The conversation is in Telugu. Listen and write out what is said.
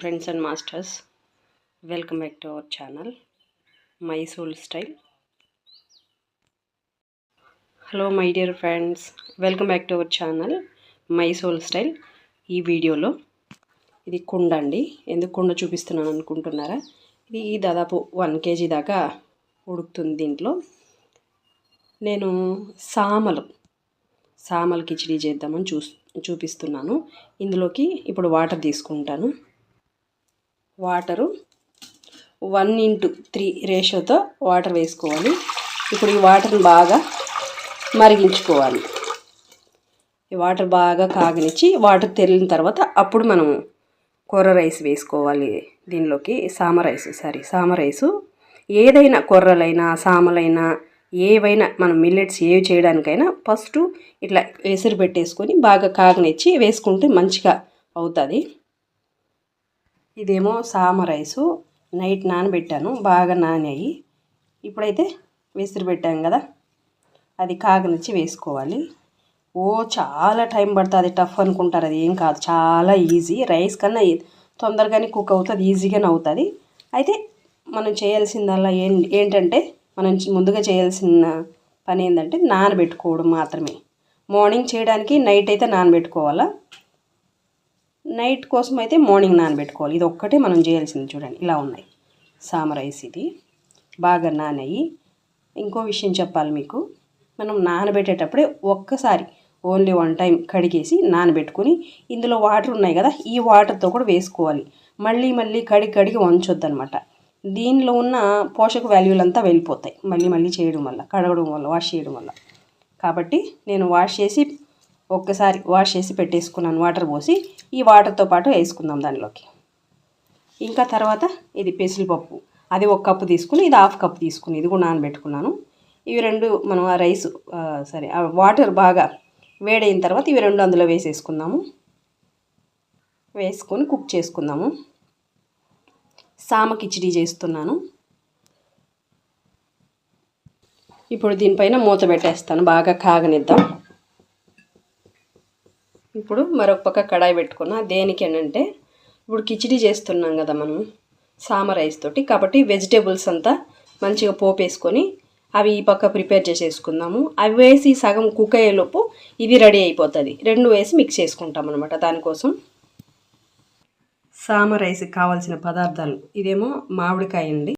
friends and masters, welcome back to our channel My Soul Style. Hello my dear friends, welcome back to our channel My Soul Style. ఈ వీడియోలో ఇది కుండ అండి. ఎందుకు కుండ చూపిస్తున్నాను అనుకుంటున్నారా? ఇది దాదాపు 1 kg దాకా ఉడుకుతుంది. దీంట్లో నేను సామలు కిచిడి చేద్దామని చూపిస్తున్నాను. ఇందులోకి ఇప్పుడు వాటర్ తీసుకుంటాను. వాటరు 1:3 రేషియోతో వాటర్ వేసుకోవాలి. ఇప్పుడు ఈ వాటర్ని బాగా మరిగించుకోవాలి. ఈ వాటర్ బాగా కాగనిచ్చి వాటర్ తెరిలిన తర్వాత అప్పుడు మనం కొర్ర రైస్ వేసుకోవాలి. దీనిలోకి సామ రైసు ఏదైనా కొర్రలైనా సామలైనా ఏవైనా మనం మిల్లెట్స్ ఏవి చేయడానికైనా ఫస్ట్ ఇట్లా ఎసురు పెట్టేసుకొని బాగా కాగనిచ్చి వేసుకుంటే మంచిగా అవుతుంది. ఇదేమో సామ రైసు నైట్ నానబెట్టాను, బాగా నానాయి. ఇప్పుడైతే విసిరి పెట్టాం కదా, అది కాగనిచ్చి వేసుకోవాలి. చాలా టైం పడుతుంది, టఫ్ అనుకుంటారు. అది ఏం కాదు, చాలా ఈజీ. రైస్ కన్నా తొందరగానే కుక్ అవుతుంది, ఈజీగానే అవుతుంది. అయితే మనం చేయాల్సిందల్లా ఏంటంటే మనం ముందుగా చేయాల్సిన పని ఏంటంటే నానబెట్టుకోవడం మాత్రమే. మార్నింగ్ చేయడానికి నైట్ అయితే నానబెట్టుకోవాలా, నైట్ కోసం అయితే మార్నింగ్ నానబెట్టుకోవాలి. ఇది ఒక్కటే మనం చేయాల్సింది. చూడండి ఇలా ఉన్నాయి సామ రైస్. ఇది బాగా నానాయి. ఇంకో విషయం చెప్పాలి మీకు, మనం నానబెట్టేటప్పుడే ఒక్కసారి ఓన్లీ 1 టైం కడిగేసి నానబెట్టుకొని ఇందులో వాటర్ ఉన్నాయి కదా, ఈ వాటర్తో కూడా వేసుకోవాలి. మళ్ళీ కడిగి వంచొద్దు అనమాట. దీనిలో ఉన్న పోషక వాల్యూలంతా వెళ్ళిపోతాయి మళ్ళీ చేయడం వల్ల, కడగడం వల్ల, వాష్ చేయడం వల్ల. కాబట్టి నేను ఒక్కసారి వాష్ చేసి పెట్టేసుకున్నాను. వాటర్ పోసి ఈ వాటర్తో పాటు వేసుకుందాం దానిలోకి. ఇంకా తర్వాత ఇది పెసరపప్పు, అది 1 కప్పు తీసుకుని, ఇది 1/2 కప్పు తీసుకుని, ఇది కూడా నానబెట్టుకున్నాను. ఇవి 2 మనం ఆ రైస్ ఆ వాటర్ బాగా వేడైన తర్వాత ఇవి 2 అందులో వేసేసుకుందాము. వేసుకొని కుక్ చేసుకుందాము. సామ కిచిడి చేస్తున్నాను. ఇప్పుడు దీనిపైన మూత పెట్టేస్తాను, బాగా కాగనిద్దాం. ఇప్పుడు మరొక పక్క కడాయి పెట్టుకున్నా. దేనికి అంటే ఇప్పుడు కిచిడి చేస్తున్నాం కదా మనం సామ రైస్ తోటి, కాబట్టి వెజిటేబుల్స్ అంతా మంచిగా పోపేసుకొని అవి ఈ పక్క ప్రిపేర్ చేసేసుకుందాము. అవి వేసి సగం కుక్ అయ్యేలోపు ఇది రెడీ అయిపోతుంది. 2 వేసి మిక్స్ చేసుకుంటాం అనమాట. దానికోసం సామ రైస్కి కావాల్సిన పదార్థాలు, ఇదేమో మామిడికాయ అండి.